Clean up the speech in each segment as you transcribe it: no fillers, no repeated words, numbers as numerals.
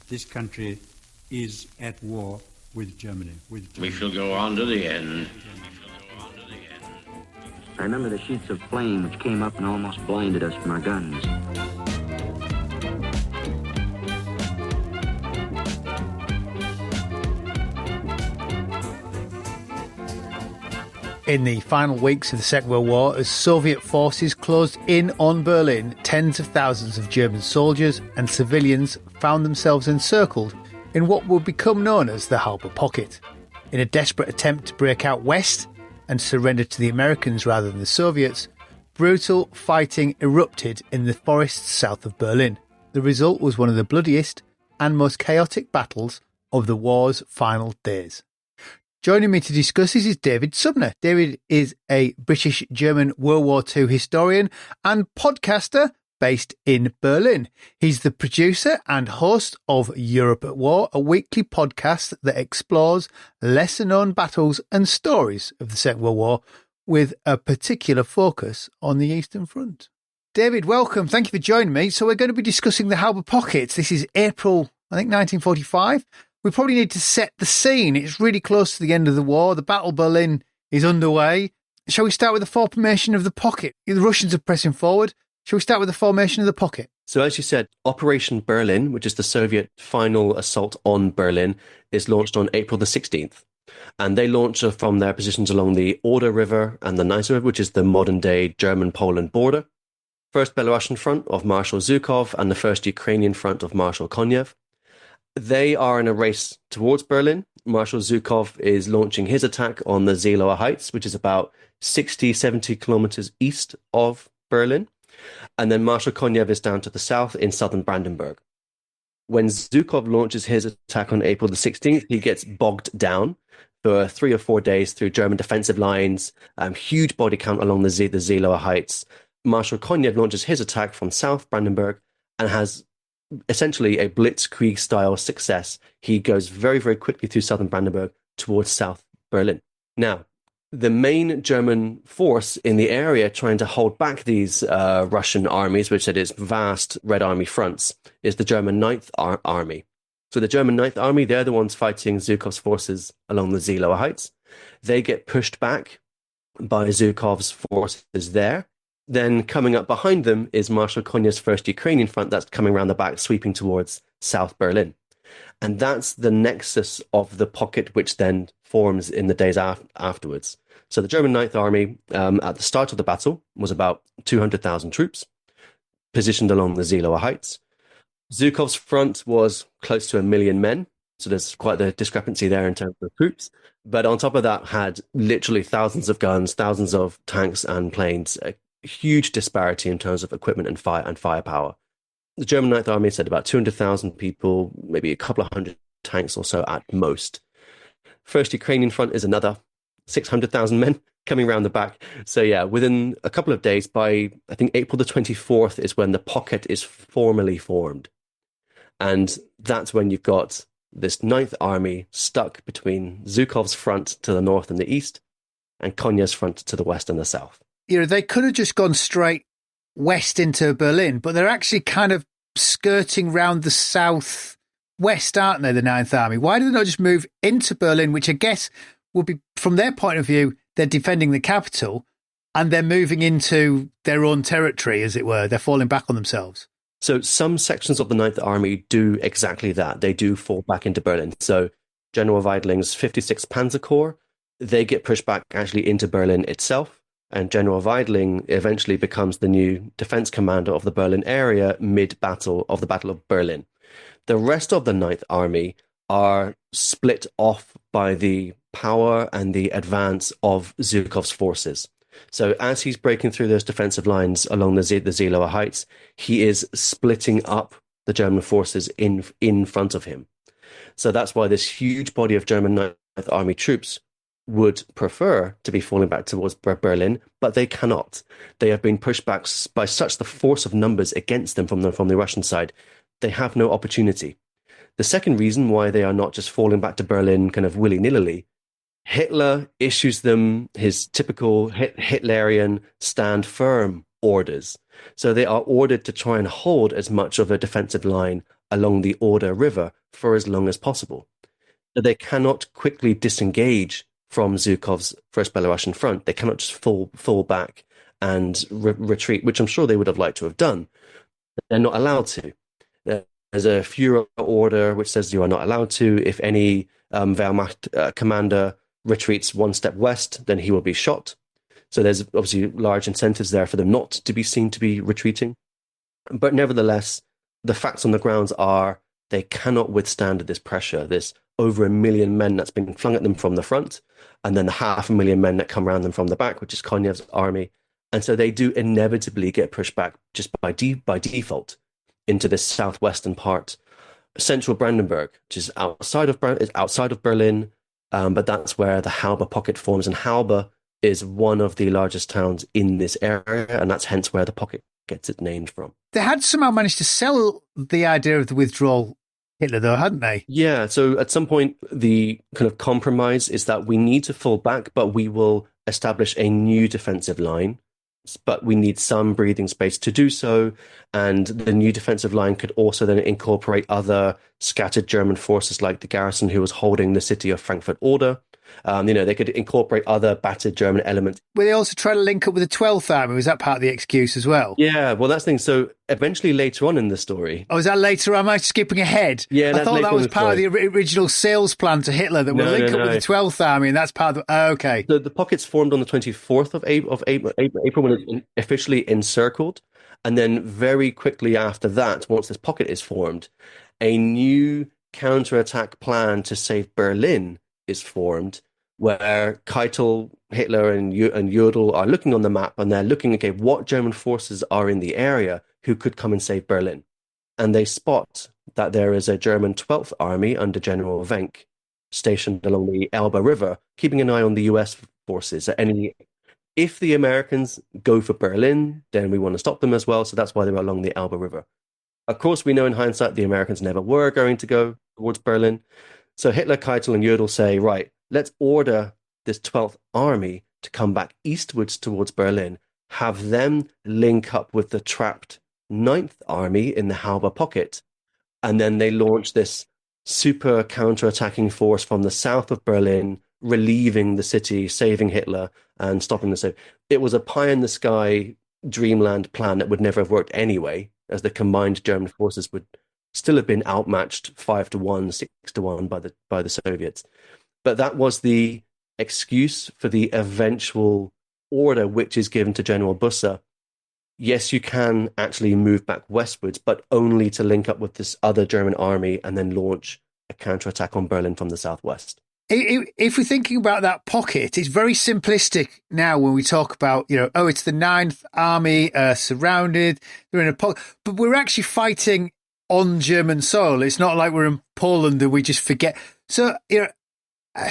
this country is at war with Germany. We shall go on to the end. I remember the sheets of flame which came up and almost blinded us from our guns. In the final weeks of the Second World War, as Soviet forces closed in on Berlin, tens of thousands of German soldiers and civilians found themselves encircled in what would become known as the Halbe Pocket. In a desperate attempt to break out west and surrender to the Americans rather than the Soviets, brutal fighting erupted in the forests south of Berlin. The result was one of the bloodiest and most chaotic battles of the war's final days. Joining me to discuss this is David Sumner. David is a British-German World War II historian and podcaster based in Berlin. He's the producer and host of Europe at War, a weekly podcast that explores lesser-known battles and stories of the Second World War with a particular focus on the Eastern Front. David, welcome. Thank you for joining me. So we're going to be discussing the Halbe Pocket. This is April, 1945. We probably need to set the scene. It's really close to the end of the war. The Battle of Berlin is underway. Shall we start with the formation of the pocket? The Russians are pressing forward. Shall we start with the formation of the pocket? So as you said, Operation Berlin, which is the Soviet final assault on Berlin, is launched on April the 16th. And they launch from their positions along the Oder River and the Neisse River, which is the modern-day German-Poland border. First Belarusian front of Marshal Zhukov and the first Ukrainian front of Marshal Konyev. They are in a race towards Berlin. Marshal Zhukov is launching his attack on the Zielauer Heights, which is about 60, 70 kilometers east of Berlin. And then Marshal Konyev is down to the south in southern Brandenburg. When Zhukov launches his attack on April the 16th, he gets bogged down for 3 or 4 days through German defensive lines, huge body count along the Zielauer Heights. Marshal Konyev launches his attack from south Brandenburg and has essentially a blitzkrieg-style success. He goes very, very quickly through southern Brandenburg towards south Berlin. Now, the main German force in the area trying to hold back these Russian armies, which at its vast Red Army fronts, is the German Ninth Army. So the German Ninth Army, they're the ones fighting Zhukov's forces along the Zielauer Heights. They get pushed back by Zhukov's forces there. Then coming up behind them is Marshal Konyev's first Ukrainian front that's coming around the back, sweeping towards South Berlin. And that's the nexus of the pocket, which then forms in the days afterwards. So the German Ninth Army, at the start of the battle, was about 200,000 troops, positioned along the Zielauer Heights. Zhukov's front was close to 1 million men, so there's quite the discrepancy there in terms of troops. But on top of that, had literally thousands of guns, thousands of tanks and planes, a huge disparity in terms of equipment and firepower. The German Ninth Army said about 200,000 people, maybe a couple of hundred tanks or so at most. First Ukrainian front is another 600,000 men coming around the back. So yeah, within a couple of days, by I think April the 24th is when the pocket is formally formed. And that's when you've got this Ninth Army stuck between Zhukov's front to the north and the east and Konyev's front to the west and the south. You know, they could have just gone straight west into Berlin, but they're actually kind of skirting round the southwest, aren't they, the Ninth Army? Why do they not just move into Berlin, which I guess would be, from their point of view, they're defending the capital and they're moving into their own territory, as it were. They're falling back on themselves. So some sections of the Ninth Army do exactly that. They do fall back into Berlin. So General Weidling's 56th Panzer Corps, they get pushed back actually into Berlin itself. And General Weidling eventually becomes the new defense commander of the Berlin area mid-battle of the Battle of Berlin. The rest of the Ninth Army are split off by the power and the advance of Zhukov's forces. So as he's breaking through those defensive lines along the Zielauer Heights, he is splitting up the German forces in front of him. So that's why this huge body of German Ninth Army troops would prefer to be falling back towards Berlin, but they cannot. They have been pushed back by such the force of numbers against them from the Russian side. They have no opportunity. The second reason why they are not just falling back to Berlin kind of willy-nilly, Hitler issues them his typical Hitlerian stand firm orders. So they are ordered to try and hold as much of a defensive line along the Oder River for as long as possible. So they cannot quickly disengage from Zhukov's First Belarusian Front. They cannot just fall back and retreat, which I'm sure they would have liked to have done. They're not allowed to. There's a Führer order which says you are not allowed to. If any Wehrmacht commander retreats one step west, then he will be shot. So there's obviously large incentives there for them not to be seen to be retreating. But nevertheless, the facts on the grounds are they cannot withstand this pressure, this over 1 million men that's been flung at them from the front, and then the 500,000 men that come around them from the back, which is Konyev's army. And so they do inevitably get pushed back just by default into this southwestern part. Central Brandenburg, which is outside of Berlin, but that's where the Halbe Pocket forms. And Halbe is one of the largest towns in this area, and that's hence where the pocket gets its name from. They had somehow managed to sell the idea of the withdrawal Hitler, though, hadn't they? Yeah, so at some point, the kind of compromise is that we need to fall back, but we will establish a new defensive line. But we need some breathing space to do so. And the new defensive line could also then incorporate other scattered German forces like the garrison who was holding the city of Frankfurt Oder. They could incorporate other battered German elements. Were they also trying to link up with the 12th Army? Was that part of the excuse as well? Yeah, well, that's the thing. So eventually later on in the story... Oh, is that later? Am I skipping ahead? Yeah, I thought that was part of the original sales plan to Hitler, that we'll link up with the 12th Army, and that's part of the... Oh, okay. So the pocket's formed on the 24th of April when it's officially encircled. And then very quickly after that, once this pocket is formed, a new counterattack plan to save Berlin is formed, where Keitel, Hitler, and Jodl are looking on the map, and they're looking, okay, what German forces are in the area who could come and save Berlin? And they spot that there is a German 12th Army under General Wenck stationed along the Elbe River, keeping an eye on the US forces. If the Americans go for Berlin, then we want to stop them as well, so that's why they're along the Elbe River. Of course, we know in hindsight the Americans never were going to go towards Berlin. So Hitler, Keitel, and Jodl say, right, let's order this 12th Army to come back eastwards towards Berlin, have them link up with the trapped 9th Army in the Halbe Pocket, and then they launch this super counterattacking force from the south of Berlin, relieving the city, saving Hitler, and stopping the save. It was a pie-in-the-sky dreamland plan that would never have worked anyway, as the combined German forces would still have been outmatched 5-1, 6-1 by the Soviets. But that was the excuse for the eventual order which is given to General Busse. Yes, you can actually move back westwards, but only to link up with this other German army and then launch a counterattack on Berlin from the southwest. If we're thinking about that pocket, it's very simplistic now when we talk about, it's the 9th Army surrounded, they're in a pocket, but we're actually fighting on German soil. It's not like we're in Poland and we just forget. So,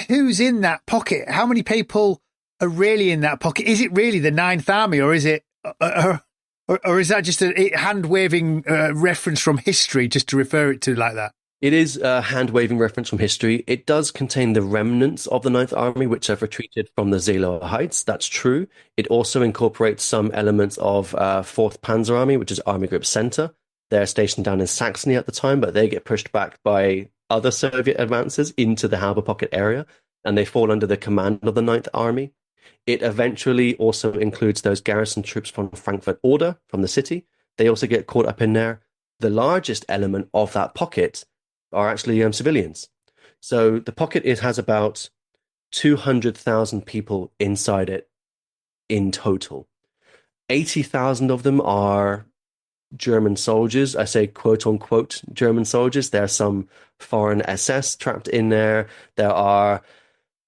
who's in that pocket? How many people are really in that pocket? Is it really the 9th Army, or is it, or is that just a hand-waving reference from history just to refer it to like that? It is a hand-waving reference from history. It does contain the remnants of the 9th Army, which have retreated from the Seelower Heights. That's true. It also incorporates some elements of 4th Panzer Army, which is Army Group Center. They're stationed down in Saxony at the time, but they get pushed back by other Soviet advances into the Halbe Pocket area, and they fall under the command of the 9th Army. It eventually also includes those garrison troops from Frankfurt Oder, from the city. They also get caught up in there. The largest element of that pocket are actually civilians. So the pocket has about 200,000 people inside it in total. 80,000 of them are German soldiers. I say quote unquote German soldiers. There are some foreign SS trapped in there. There are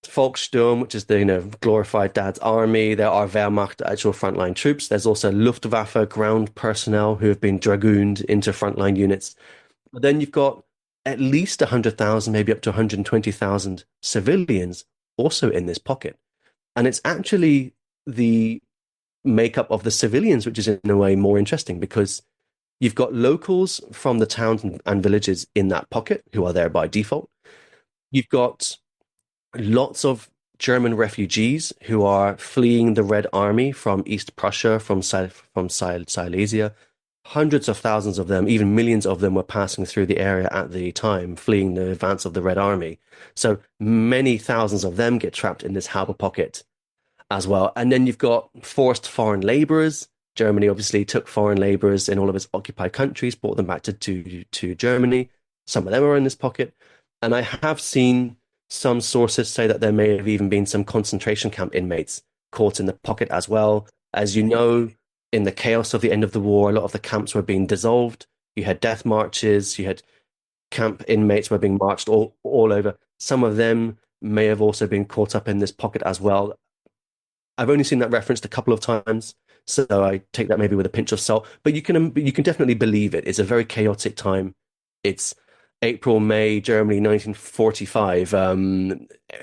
Volkssturm, which is the glorified dad's army. There are Wehrmacht, actual frontline troops. There's also Luftwaffe ground personnel who have been dragooned into frontline units. But then you've got at least 100,000, maybe up to 120,000 civilians also in this pocket. And it's actually the makeup of the civilians, which is in a way more interesting, because you've got locals from the towns and villages in that pocket who are there by default. You've got lots of German refugees who are fleeing the Red Army from East Prussia, from Silesia, hundreds of thousands of them, even millions of them, were passing through the area at the time, fleeing the advance of the Red Army. So many thousands of them get trapped in this Halbe Pocket as well. And then you've got forced foreign laborers. Germany obviously took foreign laborers in all of its occupied countries, brought them back to Germany. Some of them are in this pocket. And I have seen some sources say that there may have even been some concentration camp inmates caught in the pocket as well. As you know, in the chaos of the end of the war, a lot of the camps were being dissolved. You had death marches, you had camp inmates were being marched all over. Some of them may have also been caught up in this pocket as well. I've only seen that referenced a couple of times, so I take that maybe with a pinch of salt. But you can definitely believe it. It's a very chaotic time. It's April, May, Germany, 1945.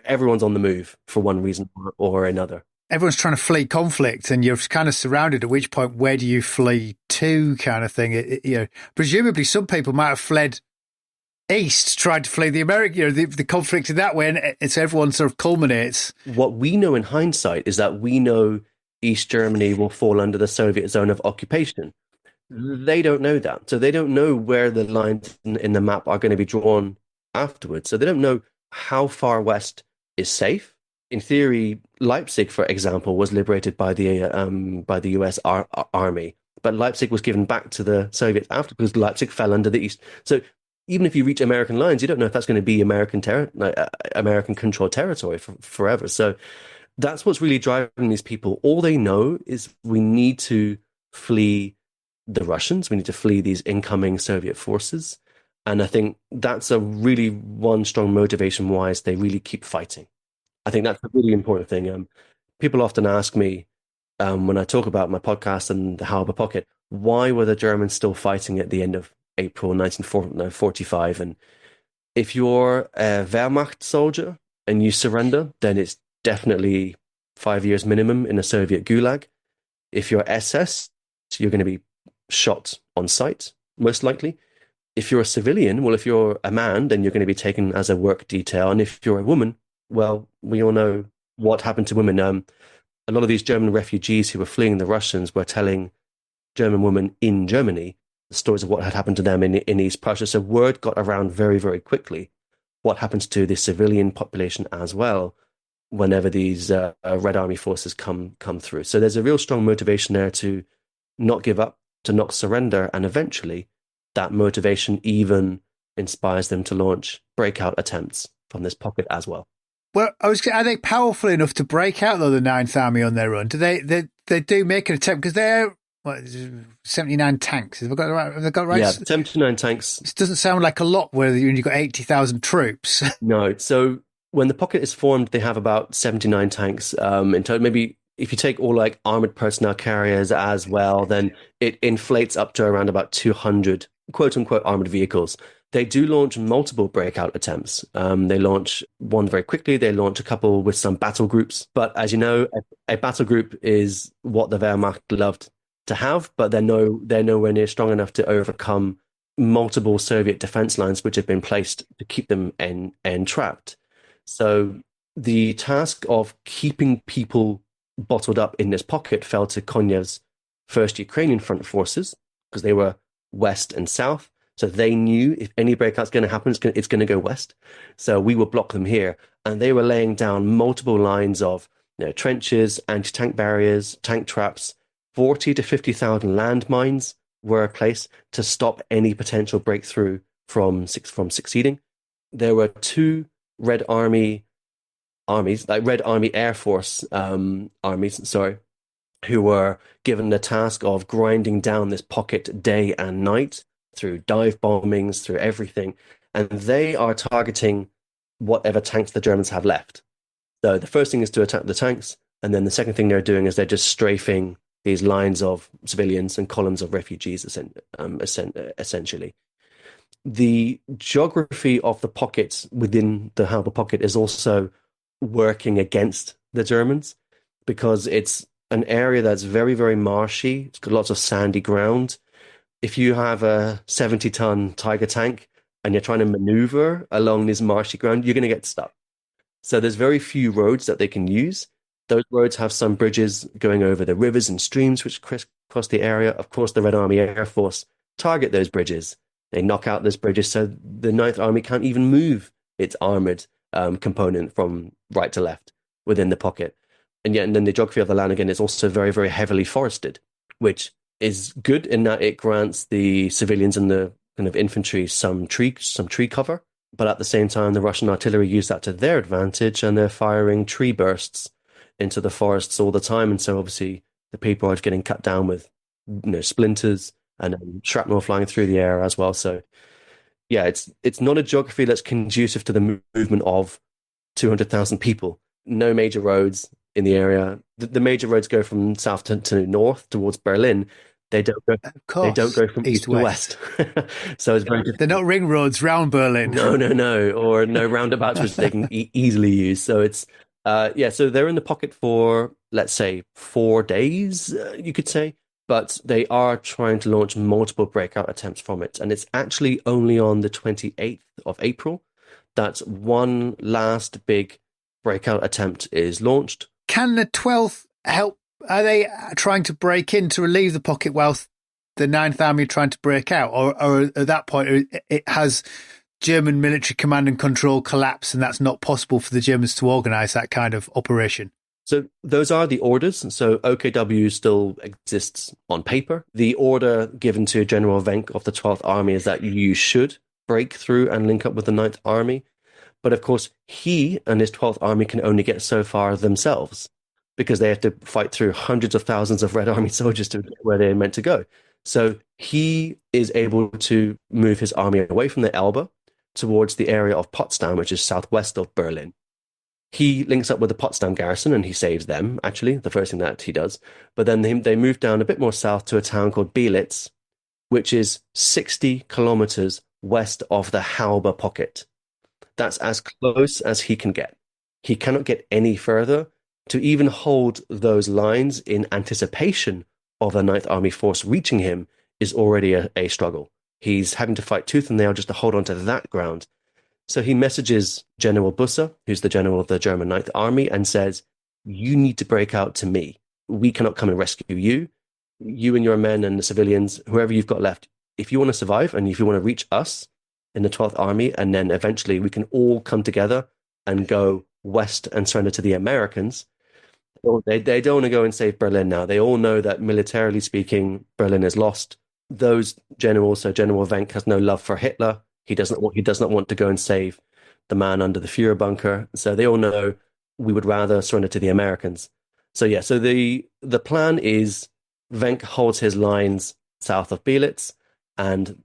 Everyone's on the move for one reason or another. Everyone's trying to flee conflict, and you're kind of surrounded. At which point, where do you flee to, kind of thing? Presumably, some people might have fled east, tried to flee the American, the conflict in that way, and it's everyone sort of culminates. What we know in hindsight is that we know East Germany will fall under the Soviet zone of occupation. They don't know that. So they don't know where the lines in the map are going to be drawn afterwards. So they don't know how far west is safe. In theory, Leipzig, for example, was liberated by the US Army, but Leipzig was given back to the Soviets after because Leipzig fell under the East. So even if you reach American lines, you don't know if that's going to be American controlled territory forever. So that's what's really driving these people. All they know is we need to flee the Russians. We need to flee these incoming Soviet forces. And I think that's a really one strong motivation why they really keep fighting. I think that's a really important thing. People often ask me when I talk about my podcast and the Halbe Pocket, why were the Germans still fighting at the end of April 1945? And if you're a Wehrmacht soldier and you surrender, then it's definitely 5 years minimum in a Soviet gulag. If you're SS, you're going to be shot on sight, most likely. If you're a civilian, well, if you're a man, then you're going to be taken as a work detail. And if you're a woman, well, we all know what happened to women. A lot of these German refugees who were fleeing the Russians were telling German women in Germany the stories of what had happened to them in East Prussia. So word got around very, very quickly what happens to the civilian population as well whenever these Red Army forces come through. So there's a real strong motivation there to not give up, to not surrender, and eventually that motivation even inspires them to launch breakout attempts from this pocket as well. Well, are they powerful enough to break out, though, the Ninth Army on their own? Do they do make an attempt? Because they're 79 tanks. Have they got it right? Yeah, 79 tanks. This doesn't sound like a lot when you've got 80,000 troops. No. So when the pocket is formed, they have about 79 tanks in total. Maybe if you take all like armored personnel carriers as well, then it inflates up to around about 200 quote unquote armored vehicles. They do launch multiple breakout attempts. They launch one very quickly. They launch a couple with some battle groups. But as you know, a battle group is what the Wehrmacht loved to have, but they're nowhere near strong enough to overcome multiple Soviet defense lines which have been placed to keep them entrapped. So the task of keeping people bottled up in this pocket fell to Konyev's First Ukrainian Front forces because they were west and south. So they knew if any breakout's going to happen, it's going to go west. So we will block them here. And they were laying down multiple lines of trenches, anti-tank barriers, tank traps. 40 to 50,000 landmines were placed to stop any potential breakthrough from succeeding. There were two Red Army armies, like Red Army Air Force armies, who were given the task of grinding down this pocket day and night through dive bombings, through everything. And they are targeting whatever tanks the Germans have left. So the first thing is to attack the tanks. And then the second thing they're doing is they're just strafing these lines of civilians and columns of refugees, essentially. The geography of the pockets within the Halbe Pocket is also working against the Germans because it's an area that's very, very marshy. It's got lots of sandy ground. If you have a 70-ton Tiger tank and you're trying to maneuver along this marshy ground, you're going to get stuck. So there's very few roads that they can use. Those roads have some bridges going over the rivers and streams which across the area. Of course, the Red Army Air Force target those bridges. They knock out those bridges so the Ninth Army can't even move its armored component from right to left within the pocket. And then the geography of the land, again, is also very, very heavily forested, which is good in that it grants the civilians and the kind of infantry some tree cover. But at the same time, the Russian artillery use that to their advantage, and they're firing tree bursts into the forests all the time. And so obviously the people are getting cut down with splinters and shrapnel flying through the air as well. So yeah, it's not a geography that's conducive to the movement of 200,000 people. No major roads in the area. The major roads go from south to north towards Berlin. They don't go from east to west. So it's very difficult. They're not ring roads round Berlin. No, or no roundabouts which they can easily use. So it's so they're in the pocket for, let's say, 4 days, you could say, but they are trying to launch multiple breakout attempts from it. And it's actually only on the 28th of April that one last big breakout attempt is launched. Can the 12th help? Are they trying to break in to relieve the pocket whilst the Ninth Army are trying to break out? Or at that point, it has German military command and control collapsed, and that's not possible for the Germans to organise that kind of operation? So those are the orders. So OKW still exists on paper. The order given to General Wenck of the 12th Army is that you should break through and link up with the 9th Army. But of course, he and his 12th Army can only get so far themselves, because they have to fight through hundreds of thousands of Red Army soldiers to get where they're meant to go. So he is able to move his army away from the Elbe towards the area of Potsdam, which is southwest of Berlin. He links up with the Potsdam garrison and he saves them, actually, the first thing that he does. But then they move down a bit more south to a town called Belitz, which is 60 kilometers west of the Halbe Pocket. That's as close as he can get. He cannot get any further. To even hold those lines in anticipation of a Ninth Army force reaching him is already a struggle. He's having to fight tooth and nail just to hold on to that ground. So he messages General Busse, who's the general of the German Ninth Army, and says, you need to break out to me. We cannot come and rescue you. You and your men and the civilians, whoever you've got left, if you want to survive and if you want to reach us in the 12th Army, and then eventually we can all come together and go west and surrender to the Americans. They don't want to go and save Berlin now. They all know that militarily speaking, Berlin is lost. Those generals, so General Wenck has no love for Hitler. He does not want to go and save the man under the Führer bunker. So they all know we would rather surrender to the Americans. So yeah, so the plan is Wenck holds his lines south of Belitz, and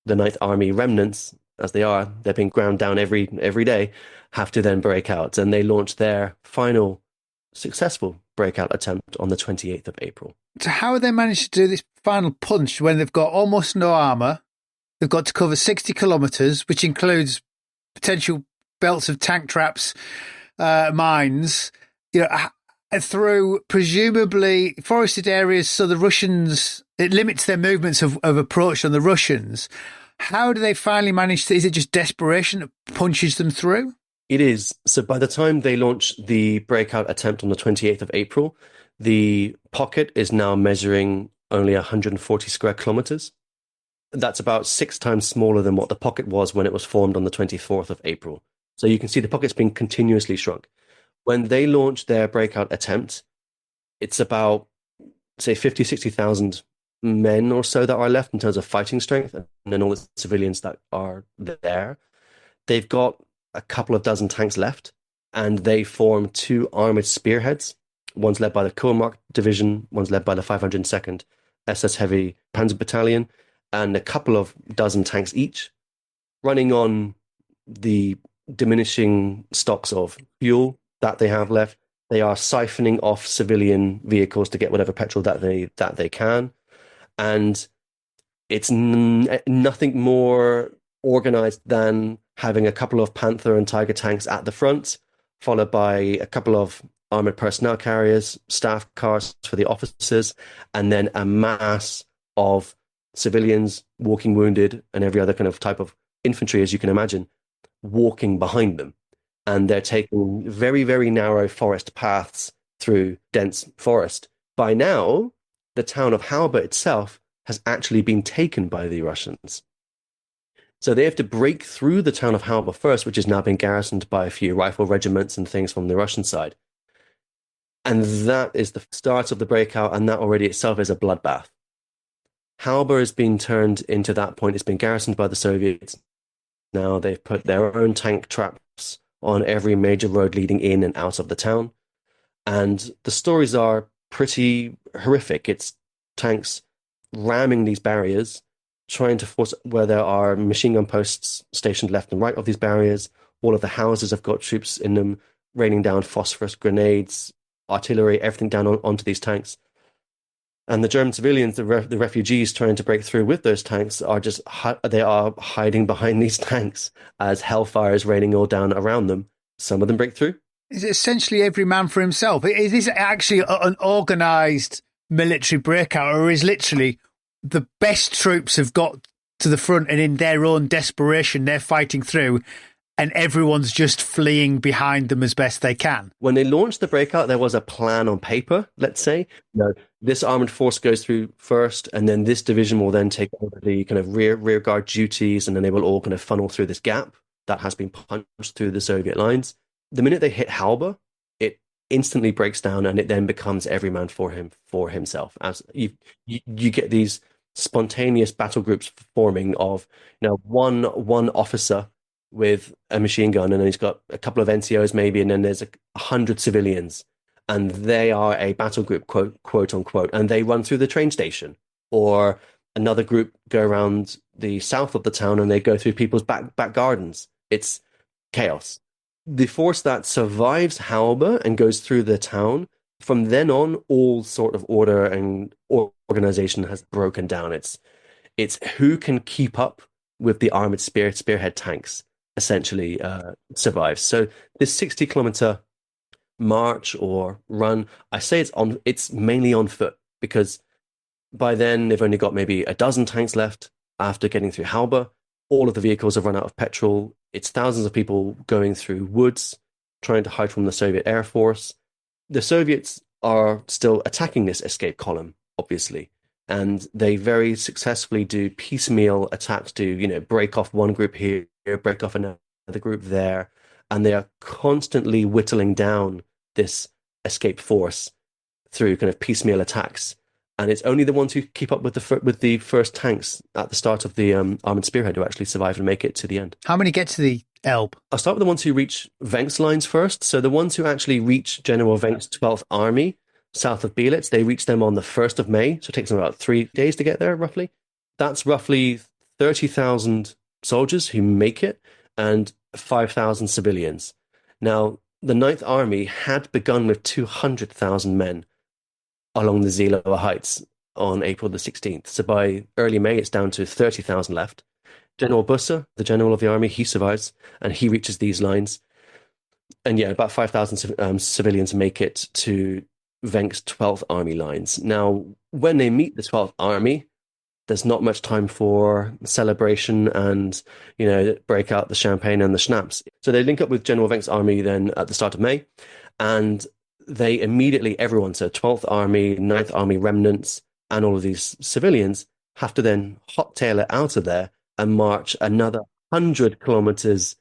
the Ninth Army remnants, as they're being ground down every day, have to then break out. And they launch their final successful breakout attempt on the 28th of April. So how have they managed to do this final punch when they've got almost no armour? They've got to cover 60 kilometres, which includes potential belts of tank traps, mines, through presumably forested areas. So the Russians, it limits their movements of approach on the Russians. How do they finally manage to, is it just desperation that punches them through? It is. So by the time they launch the breakout attempt on the 28th of April, the pocket is now measuring only 140 square kilometers. That's about 6 times smaller than what the pocket was when it was formed on the 24th of April. So you can see the pocket's been continuously shrunk. When they launch their breakout attempt, it's about, say, 50, 60,000 men or so that are left in terms of fighting strength, and then all the civilians that are there. They've got a couple of dozen tanks left, and they form 2 armored spearheads. One's led by the Kurmark Division, one's led by the 502nd SS Heavy Panzer Battalion, and a couple of dozen tanks each, running on the diminishing stocks of fuel that they have left. They are siphoning off civilian vehicles to get whatever petrol that they can, and it's nothing more organized than having a couple of Panther and Tiger tanks at the front, followed by a couple of armored personnel carriers, staff cars for the officers, and then a mass of civilians, walking wounded, and every other kind of type of infantry, as you can imagine, walking behind them. And they're taking very, very narrow forest paths through dense forest. By now, the town of Halbe itself has actually been taken by the Russians. So they have to break through the town of Halbe first, which has now been garrisoned by a few rifle regiments and things from the Russian side. And that is the start of the breakout, and that already itself is a bloodbath. Halbe has been turned into that point. It's been garrisoned by the Soviets. Now they've put their own tank traps on every major road leading in and out of the town. And the stories are pretty horrific. It's tanks ramming these barriers, trying to force where there are machine gun posts stationed left and right of these barriers. All of the houses have got troops in them, raining down phosphorus grenades, artillery, everything down onto these tanks. And the German civilians, the refugees trying to break through with those tanks they are hiding behind these tanks as hellfire is raining all down around them. Some of them break through. Is it essentially every man for himself? Is this actually an organised military breakout, or is literally the best troops have got to the front and in their own desperation they're fighting through, and everyone's just fleeing behind them as best they can? When they launched the breakout, there was a plan on paper, let's say. This armored force goes through first, and then this division will then take over the kind of rear guard duties, and then they will all kind of funnel through this gap that has been punched through the Soviet lines. The minute they hit Halbe, it instantly breaks down, and it then becomes every man for himself. As you get these spontaneous battle groups forming of one officer with a machine gun, and then he's got a couple of NCOs maybe, and then there's 100 civilians, and they are a battle group, quote unquote, and they run through the train station. Or another group go around the south of the town and they go through people's back gardens. It's chaos. The force that survives Halbe and goes through the town, from then on, all sort of order and organization has broken down. It's who can keep up with the armored spearhead tanks essentially survives. So this 60-kilometer march or run, I say it's mainly on foot, because by then they've only got maybe a dozen tanks left after getting through Halbe. All of the vehicles have run out of petrol. It's thousands of people going through woods, trying to hide from the Soviet Air Force. The Soviets are still attacking this escape column, obviously, and they very successfully do piecemeal attacks to, break off one group here, break off another group there, and they are constantly whittling down this escape force through kind of piecemeal attacks. And it's only the ones who keep up with the first tanks at the start of the armored spearhead who actually survive and make it to the end. How many get to the Elbe? I'll start with the ones who reach Wenck's lines first. So the ones who actually reach General Wenck's 12th Army south of Belitz, they reach them on the 1st of May. So it takes them about 3 days to get there, roughly. That's roughly 30,000 soldiers who make it and 5,000 civilians. Now, the 9th Army had begun with 200,000 men along the Zielauer Heights on April the 16th. So by early May, it's down to 30,000 left. General Busse, the general of the army, he survives, and he reaches these lines. And about 5,000 civilians make it to Wenck's 12th Army lines. Now, when they meet the 12th Army, there's not much time for celebration and, break out the champagne and the schnapps. So they link up with General Wenck's army then at the start of May, and they immediately, everyone, so 12th Army, 9th Army remnants, and all of these civilians have to then hot-tail it out of there and march another 100 kilometers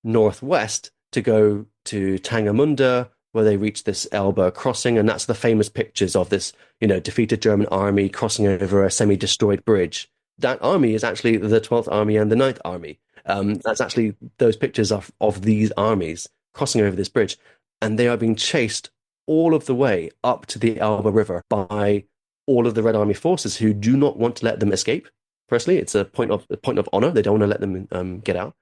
northwest to go to Tangermunde, where they reach this Elbe crossing. And that's the famous pictures of this, defeated German army crossing over a semi-destroyed bridge. That army is actually the 12th Army and the 9th Army. That's actually those pictures of these armies crossing over this bridge. And they are being chased all of the way up to the Elbe River by all of the Red Army forces who do not want to let them escape. Firstly, it's a point of honor. They don't want to let them get out.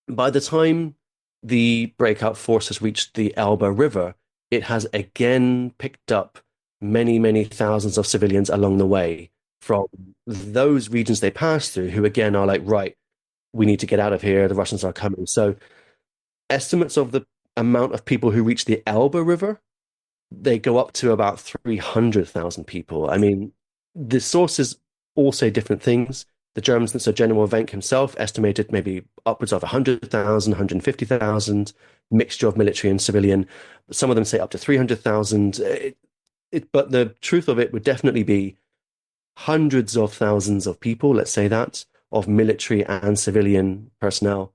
By the time the breakout force has reached the Elbe River, it has again picked up many, many thousands of civilians along the way from those regions they passed through, who again are like, right, we need to get out of here. The Russians are coming. So estimates of the amount of people who reach the Elbe River, they go up to about 300,000 people. I mean, the sources all say different things. The Germans, so General Wenck himself estimated maybe upwards of 100,000, 150,000, mixture of military and civilian. Some of them say up to 300,000. But the truth of it would definitely be hundreds of thousands of people, let's say that, of military and civilian personnel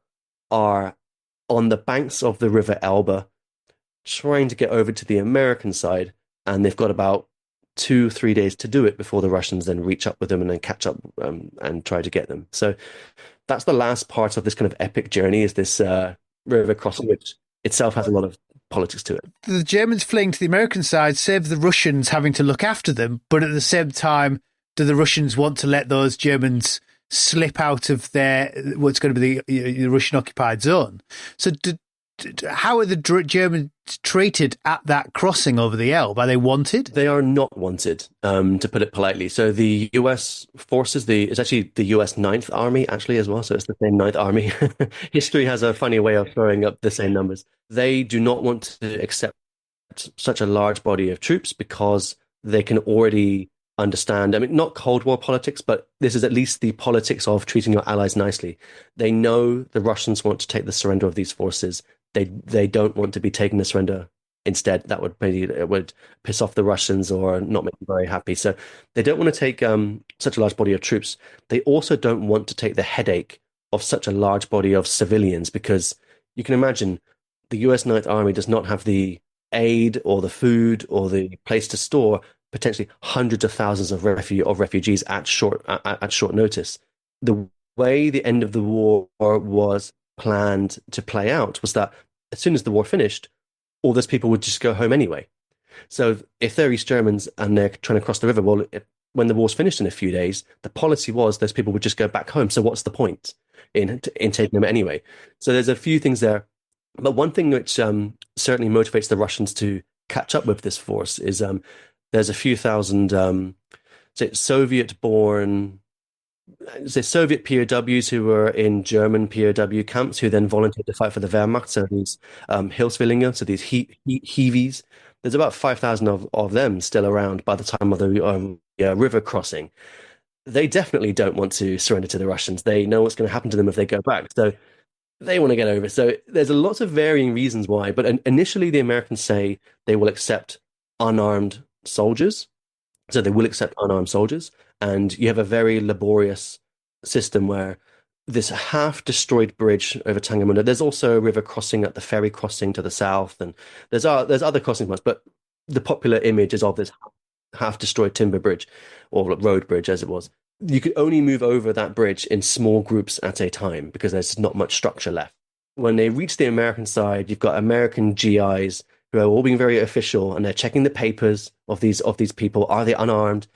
are on the banks of the River Elbe trying to get over to the American side, and they've got about 2-3 days to do it before the Russians then reach up with them and then catch up and try to get them. So that's the last part of this kind of epic journey, is this river crossing, which itself has a lot of politics to it. The Germans fleeing to the American side save the Russians having to look after them, but at the same time, do the Russians want to let those Germans slip out of their what's going to be the Russian-occupied zone? So how are the Germans treated at that crossing over the Elbe? Are they wanted? They are not wanted, to put it politely. So the US forces, it's actually the US Ninth Army, actually, as well. So it's the same Ninth Army. History has a funny way of throwing up the same numbers. They do not want to accept such a large body of troops because they can already understand, I mean, not Cold War politics, but this is at least the politics of treating your allies nicely. They know the Russians want to take the surrender of these forces. They don't want to be taking the surrender instead. That would piss off the Russians or not make them very happy. So they don't want to take such a large body of troops. They also don't want to take the headache of such a large body of civilians, because you can imagine the US Ninth Army does not have the aid or the food or the place to store potentially hundreds of thousands of refugees at short notice. The way the end of the war was planned to play out was that as soon as the war finished, all those people would just go home anyway. So if they're East Germans and they're trying to cross the river, well, when the war's finished in a few days, the policy was those people would just go back home. So what's the point in taking them anyway? So there's a few things there. But one thing which certainly motivates the Russians to catch up with this force is there's a few thousand Soviet-born, Soviet POWs who were in German POW camps who then volunteered to fight for the Wehrmacht. So these Hilfswillinge, so these Heavies. There's about 5,000 of them still around by the time of the river crossing. They definitely don't want to surrender to the Russians. They know what's going to happen to them if they go back. So they want to get over it. So there's a lot of varying reasons why. But initially, the Americans say they will accept unarmed soldiers. So they will accept unarmed soldiers. And you have a very laborious system where this half-destroyed bridge over Tangamunda, there's also a river crossing at the ferry crossing to the south, and there's other crossing points, but the popular image is of this half-destroyed timber bridge, or road bridge as it was. You could only move over that bridge in small groups at a time because there's not much structure left. When they reach the American side, you've got American GIs who are all being very official, and they're checking the papers of these people. Are they unarmed?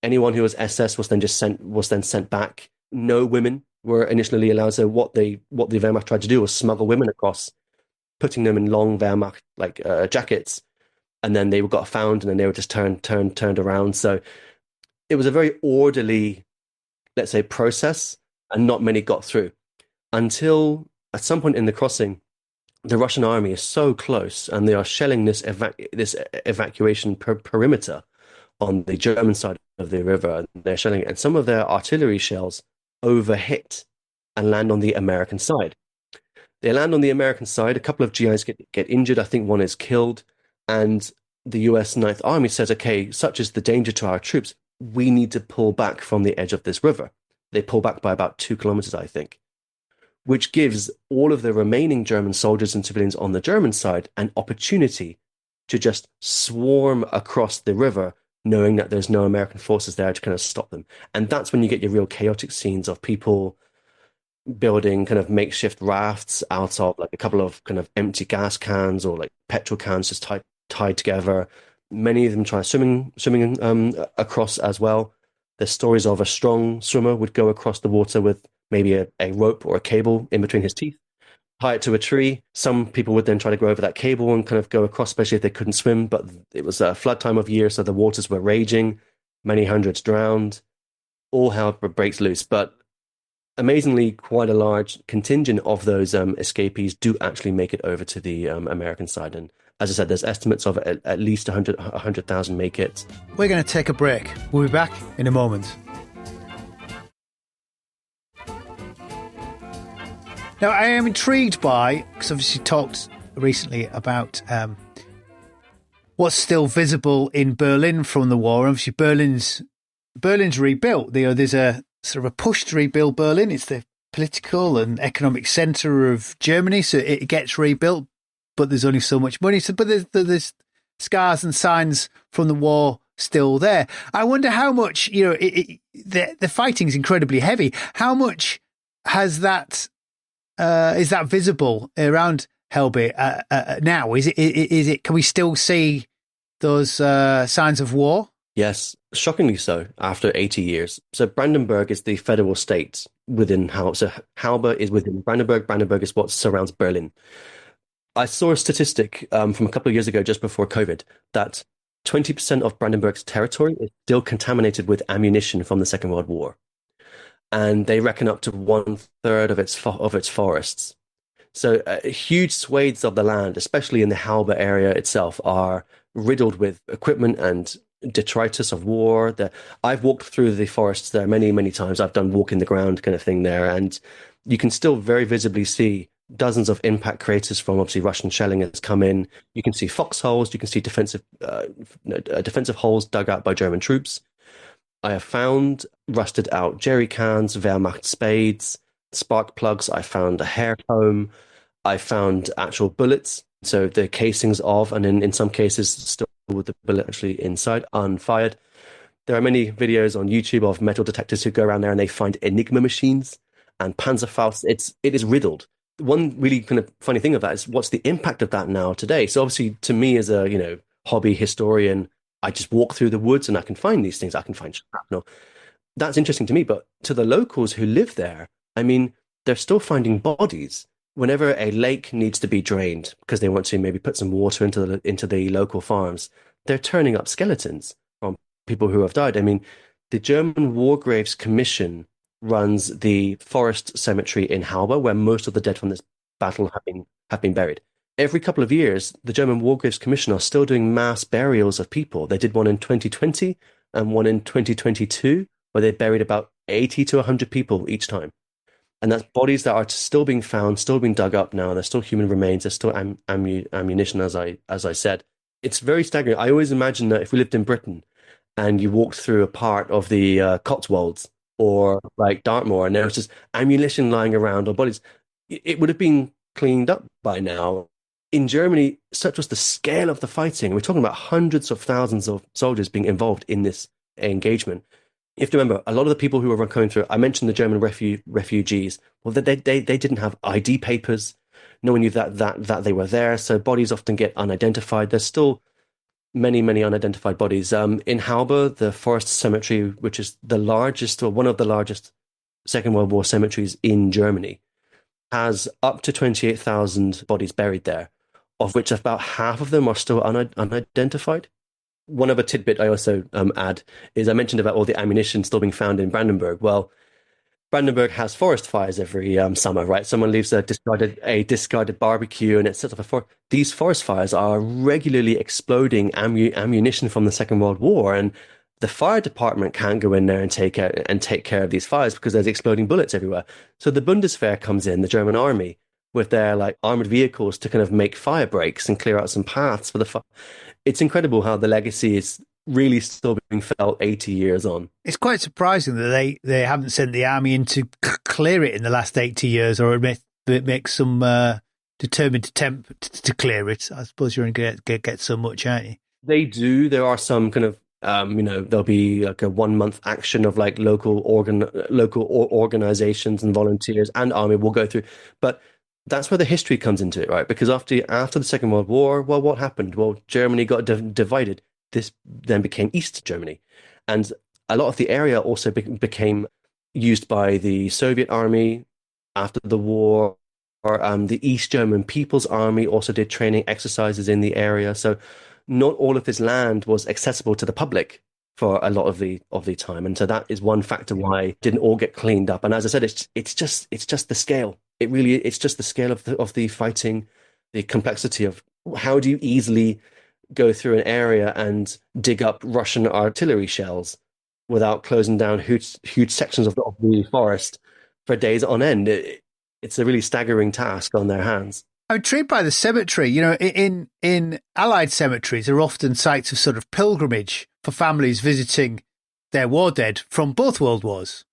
Anyone who was SS was then sent back. No women were initially allowed. So what the Wehrmacht tried to do was smuggle women across, putting them in long Wehrmacht jackets, and then they got found, and then they were just turned around. So it was a very orderly, let's say, process, and not many got through until at some point in the crossing, the Russian army is so close, and they are shelling this evacuation perimeter on the German side of the river. They're shelling it, and some of their artillery shells overhit and land on the American side. They land on the American side. A couple of GIs get injured. I think one is killed. And the US Ninth Army says, okay, such is the danger to our troops, we need to pull back from the edge of this river. They pull back by about 2 kilometers, I think, which gives all of the remaining German soldiers and civilians on the German side an opportunity to just swarm across the river, knowing that there's no American forces there to kind of stop them. And that's when you get your real chaotic scenes of people building kind of makeshift rafts out of like a couple of kind of empty gas cans or like petrol cans just tied together. Many of them try swimming across as well. There's stories of a strong swimmer would go across the water with maybe a rope or a cable in between his teeth, tie it to a tree. Some people would then try to go over that cable and kind of go across, especially if they couldn't swim. But it was a flood time of year, so the waters were raging. Many hundreds drowned. All hell breaks loose. But amazingly, quite a large contingent of those escapees do actually make it over to the American side. And as I said, there's estimates of at least 100,000 make it. We're going to take a break. We'll be back in a moment. Now, I am intrigued by, because obviously talked recently about what's still visible in Berlin from the war. Obviously, Berlin's Berlin's rebuilt. There's a sort of a push to rebuild Berlin. It's the political and economic centre of Germany, so it gets rebuilt, but there's only so much money. So, but there's scars and signs from the war still there. I wonder how much, the fighting is incredibly heavy. How much has that, is that visible around Halbe now? Is it, can we still see those signs of war? Yes, shockingly so, after 80 years. So Brandenburg is the federal state within Halbe. So Halbe is within Brandenburg. Brandenburg is what surrounds Berlin. I saw a statistic from a couple of years ago, just before COVID, that 20% of Brandenburg's territory is still contaminated with ammunition from the Second World War. And they reckon up to 1/3 of its forests. So huge swathes of the land, especially in the Halbe area itself, are riddled with equipment and detritus of war. I've walked through the forests there many, many times. I've done walk in the ground kind of thing there. And you can still very visibly see dozens of impact craters from obviously Russian shelling has come in. You can see foxholes. You can see defensive holes dug out by German troops. I have found rusted out jerry cans, Wehrmacht spades, spark plugs. I found a hair comb. I found actual bullets. So the casings of, and in some cases still with the bullet actually inside, unfired. There are many videos on YouTube of metal detectors who go around there and they find Enigma machines and Panzerfaust. It is riddled. One really kind of funny thing of that is what's the impact of that now today? So obviously to me as a, hobby historian, I just walk through the woods and I can find these things. I can find shrapnel. That's interesting to me, but to the locals who live there, I mean, they're still finding bodies. Whenever a lake needs to be drained because they want to maybe put some water into the local farms, they're turning up skeletons from people who have died. I mean, the German War Graves Commission runs the forest cemetery in Halbe, where most of the dead from this battle have been buried. Every couple of years, the German War Graves Commission are still doing mass burials of people. They did one in 2020 and one in 2022, where they buried about 80 to 100 people each time. And that's bodies that are still being found, still being dug up now. There's still human remains. There's still ammunition, as I said. It's very staggering. I always imagine that if we lived in Britain and you walked through a part of the Cotswolds or like Dartmoor and there was just ammunition lying around or bodies, it would have been cleaned up by now. In Germany, such was the scale of the fighting. We're talking about hundreds of thousands of soldiers being involved in this engagement. You have to remember, a lot of the people who were going through, I mentioned the German refugees, well, they didn't have ID papers. No one knew that they were there. So bodies often get unidentified. There's still many, many unidentified bodies. In Halbe, the forest cemetery, which is the largest or one of the largest Second World War cemeteries in Germany, has up to 28,000 bodies buried there, of which about half of them are still unidentified. One other tidbit I also add is I mentioned about all the ammunition still being found in Brandenburg. Well, Brandenburg has forest fires every summer, right? Someone leaves a discarded barbecue and it sets off a forest. These forest fires are regularly exploding ammunition from the Second World War, and the fire department can't go in there and take care of these fires because there's exploding bullets everywhere. So the Bundeswehr comes in, the German army, with their like armored vehicles to kind of make fire breaks and clear out some paths for the fire. It's incredible how the legacy is really still being felt 80 years on. It's quite surprising that they haven't sent the army in to clear it in the last 80 years, or make some determined attempt to clear it. I suppose you're going to get so much, aren't you? They do. There are some kind of, there'll be like a 1 month action of like local organizations and volunteers and army will go through. But that's where the history comes into it, right? Because after the Second World War, well, what happened? Well, Germany got divided. This then became East Germany. And a lot of the area also became used by the Soviet army after the war. Or the East German People's Army also did training exercises in the area. So not all of this land was accessible to the public for a lot of the time. And so that is one factor why it didn't all get cleaned up. And as I said, it's just the scale. It's just the scale of the fighting, the complexity of how do you easily go through an area and dig up Russian artillery shells without closing down huge sections of the forest for days on end. It's a really staggering task on their hands. I'm intrigued by the cemetery. In Allied cemeteries, there are often sites of sort of pilgrimage for families visiting their war dead from both world wars.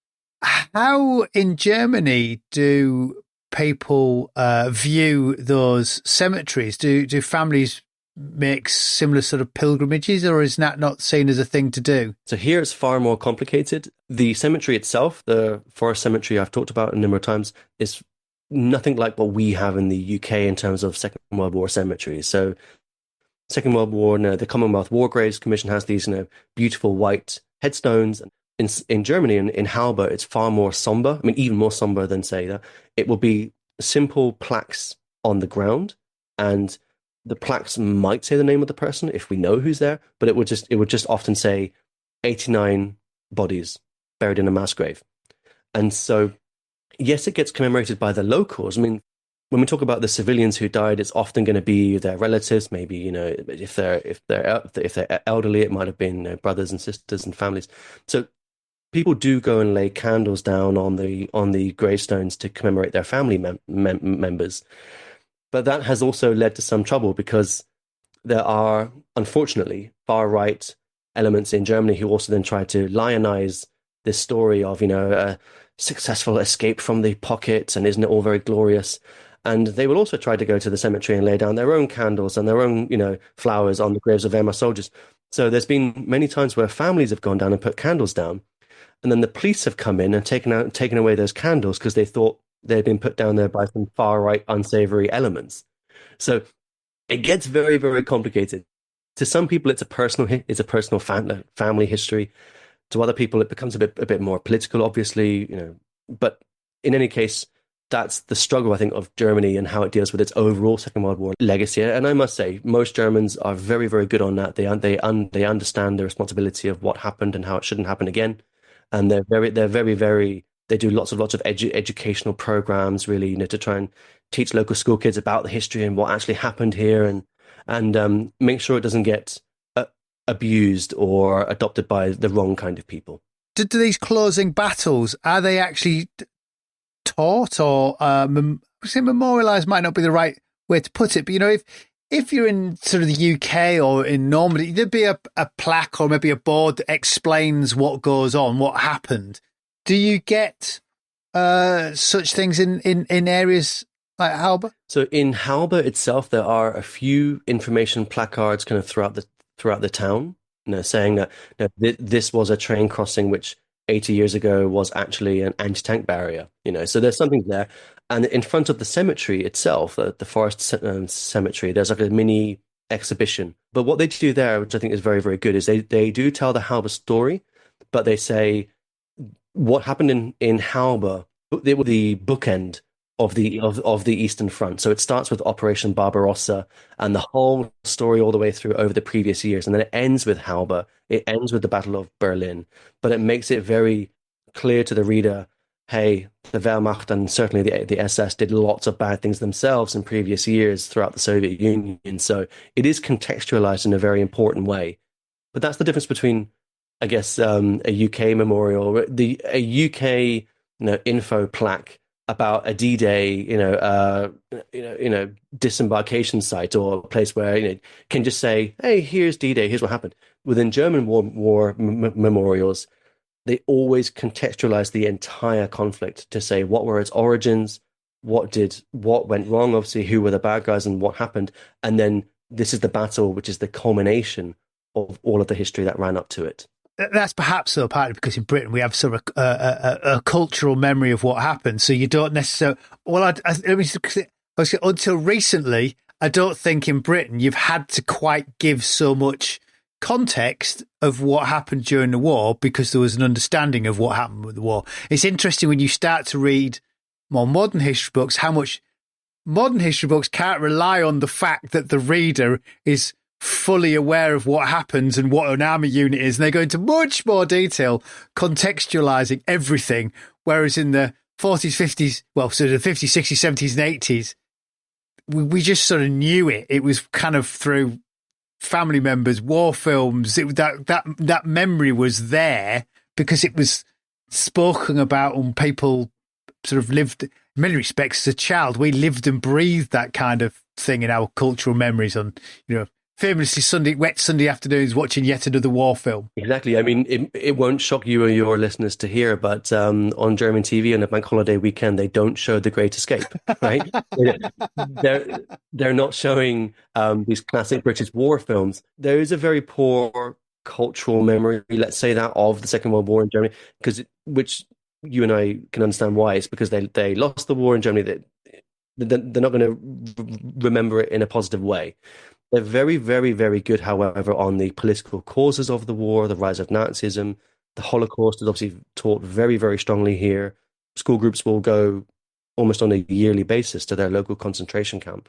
How in Germany do people view those cemeteries? Do families make similar sort of pilgrimages, or is that not seen as a thing to do? So here it's far more complicated. The cemetery itself, the forest cemetery I've talked about a number of times, is nothing like what we have in the UK in terms of Second World War cemeteries. So Second World War, the Commonwealth War Graves Commission has these beautiful white headstones. In Germany, in Halbe, it's far more somber. I mean, even more somber than, say, that. It will be simple plaques on the ground, and the plaques might say the name of the person if we know who's there, but it would just often say 89 bodies buried in a mass grave. And so, yes, it gets commemorated by the locals. I mean, when we talk about the civilians who died, it's often going to be their relatives. Maybe, if they're elderly, it might have been brothers and sisters and families. So people do go and lay candles down on the gravestones to commemorate their family members. But that has also led to some trouble because there are, unfortunately, far-right elements in Germany who also then try to lionize this story of, a successful escape from the pocket, and isn't it all very glorious? And they will also try to go to the cemetery and lay down their own candles and their own, flowers on the graves of Wehrmacht soldiers. So there's been many times where families have gone down and put candles down, and then the police have come in and taken away those candles because they thought they'd been put down there by some far-right unsavory elements. So it gets very, very complicated. To some people, it's a personal family history. To other people, it becomes a bit more political, obviously. But in any case, that's the struggle, I think, of Germany and how it deals with its overall Second World War legacy. And I must say, most Germans are very, very good on that. They understand the responsibility of what happened and how it shouldn't happen again. And they're very they do lots of educational programs, really, to try and teach local school kids about the history and what actually happened here, and make sure it doesn't get abused or adopted by the wrong kind of people. Do these closing battles, are they actually taught, or memorialized might not be the right way to put it, but if you're in sort of the UK or in Normandy, there'd be a plaque or maybe a board that explains what goes on, what happened. Do you get such things in areas like Halbe? So in Halbe itself, there are a few information placards kind of throughout the town, saying that this was a train crossing which 80 years ago was actually an anti-tank barrier. So there's something there. And in front of the cemetery itself, the forest cemetery, there's like a mini exhibition. But what they do there, which I think is very, very good, is they do tell the Halbe story, but they say what happened in Halbe, they were the bookend of the Eastern Front. So it starts with Operation Barbarossa and the whole story all the way through over the previous years. And then it ends with Halbe. It ends with the Battle of Berlin. But it makes it very clear to the reader, hey, the Wehrmacht and certainly the SS did lots of bad things themselves in previous years throughout the Soviet Union. So it is contextualized in a very important way. But that's the difference between, I guess, a UK memorial, a UK info plaque about a D-Day, disembarkation site, or a place where can just say, "Hey, here's D-Day. Here's what happened." Within German war memorials, they always contextualize the entire conflict to say what were its origins, what went wrong, obviously who were the bad guys, and what happened, and then this is the battle, which is the culmination of all of the history that ran up to it. That's perhaps so partly because in Britain we have sort of a cultural memory of what happened, so you don't necessarily. Well, until recently, I don't think in Britain you've had to quite give so much context of what happened during the war because there was an understanding of what happened with the war. It's interesting when you start to read more modern history books how much modern history books can't rely on the fact that the reader is fully aware of what happens and what an army unit is, and they go into much more detail contextualizing everything, whereas in the 40s, 50s, well, so the 50s, 60s, 70s and 80s, we just sort of knew it. It was kind of through family members, war films. That memory was there because it was spoken about, and people sort of lived, in many respects, as a child, we lived and breathed that kind of thing in our cultural memories on, famously wet Sunday afternoons watching yet another war film. Exactly. I mean, it won't shock you or your listeners to hear, but on German TV on a bank holiday weekend, they don't show The Great Escape, right? they're not showing these classic British war films. There is a very poor cultural memory, let's say that, of the Second World War in Germany, which you and I can understand why. It's because they lost the war in Germany. They're not going to remember it in a positive way. They're very, very, very good, however, on the political causes of the war, the rise of Nazism. The Holocaust is obviously taught very, very strongly here. School groups will go almost on a yearly basis to their local concentration camp.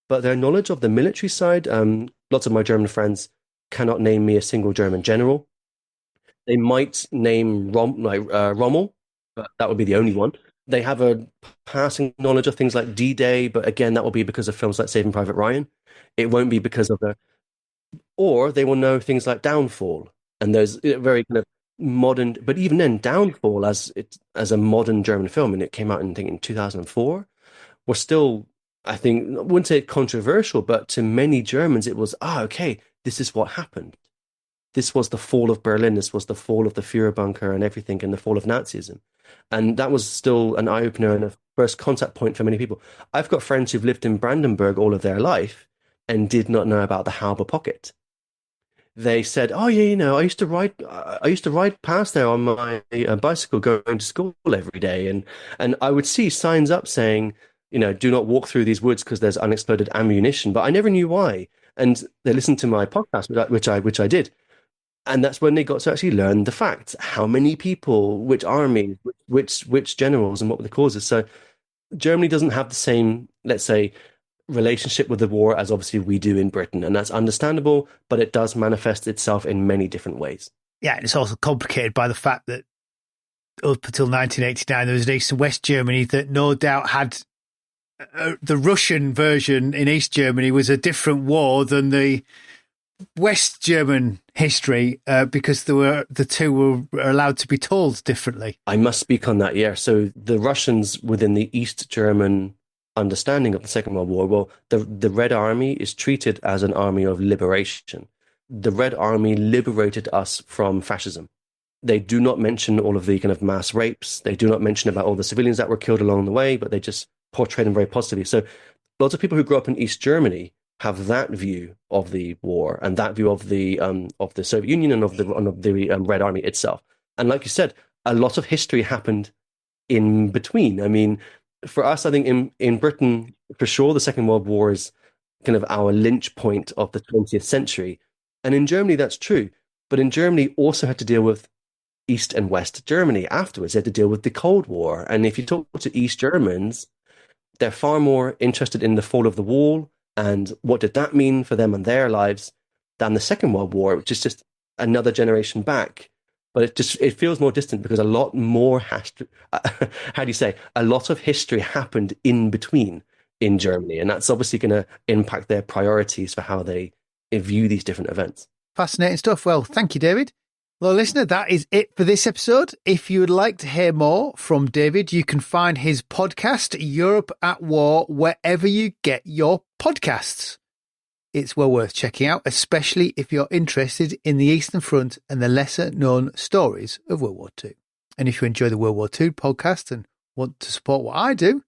But their knowledge of the military side, lots of my German friends cannot name me a single German general. They might name Rommel, but that would be the only one. They have a passing knowledge of things like D-Day, but again, that will be because of films like Saving Private Ryan. It won't be because of or they will know things like Downfall, and there's very kind of modern. But even then, Downfall as a modern German film, and it came out in 2004, was still, I think, I wouldn't say controversial, but to many Germans, it was okay. This is what happened. This was the fall of Berlin. This was the fall of the Führerbunker and everything, and the fall of Nazism. And that was still an eye-opener and a first contact point for many people. I've got friends who've lived in Brandenburg all of their life and did not know about the Halbe Pocket. They said, "Oh yeah, I used to ride past there on my bicycle going to school every day, and I would see signs up saying, do not walk through these woods because there's unexploded ammunition." But I never knew why. And they listened to my podcast, which I did. And that's when they got to actually learn the facts. How many people, which armies, which generals, and what were the causes. So Germany doesn't have the same, let's say, relationship with the war as obviously we do in Britain. And that's understandable, but it does manifest itself in many different ways. Yeah, and it's also complicated by the fact that up until 1989, there was an East and West Germany that no doubt had the Russian version in East Germany was a different war than the West German history because the two were allowed to be told differently. I must speak on that, yeah. So the Russians within the East German understanding of the Second World War, well, the Red Army is treated as an army of liberation. The Red Army liberated us from fascism. They do not mention all of the kind of mass rapes. They do not mention about all the civilians that were killed along the way, but they just portray them very positively. So lots of people who grew up in East Germany have that view of the war and that view of the Soviet Union and of the Red Army itself. And like you said, a lot of history happened in between. I mean, for us, I think in Britain, for sure, the Second World War is kind of our lynch point of the 20th century. And in Germany, that's true. But in Germany, also had to deal with East and West Germany afterwards. They had to deal with the Cold War. And if you talk to East Germans, they're far more interested in the fall of the wall and what did that mean for them and their lives than the Second World War, which is just another generation back. But it feels more distant because a lot more a lot of history happened in between in Germany. And that's obviously going to impact their priorities for how they view these different events. Fascinating stuff. Well, thank you, David. Well, listener, that is it for this episode. If you would like to hear more from David, you can find his podcast, Europe at War, wherever you get your podcasts. It's well worth checking out, especially if you're interested in the Eastern Front and the lesser-known stories of World War II. And if you enjoy the World War II podcast and want to support what I do,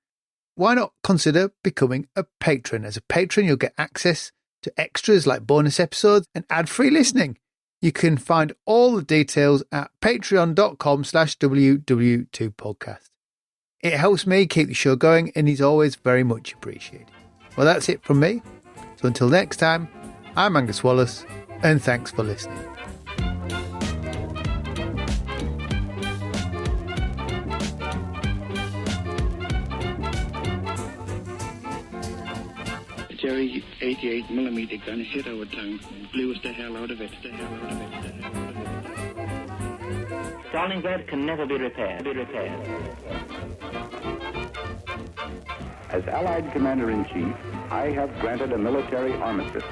why not consider becoming a patron? As a patron, you'll get access to extras like bonus episodes and ad-free listening. You can find all the details at patreon.com/WW2podcast. It helps me keep the show going and is always very much appreciated. Well, that's it from me. So until next time, I'm Angus Wallace, and thanks for listening. Jerry 88mm gun hit our town, blew us the hell out of it. Stalingrad can never be repaired. As Allied Commander-in-Chief, I have granted a military armistice.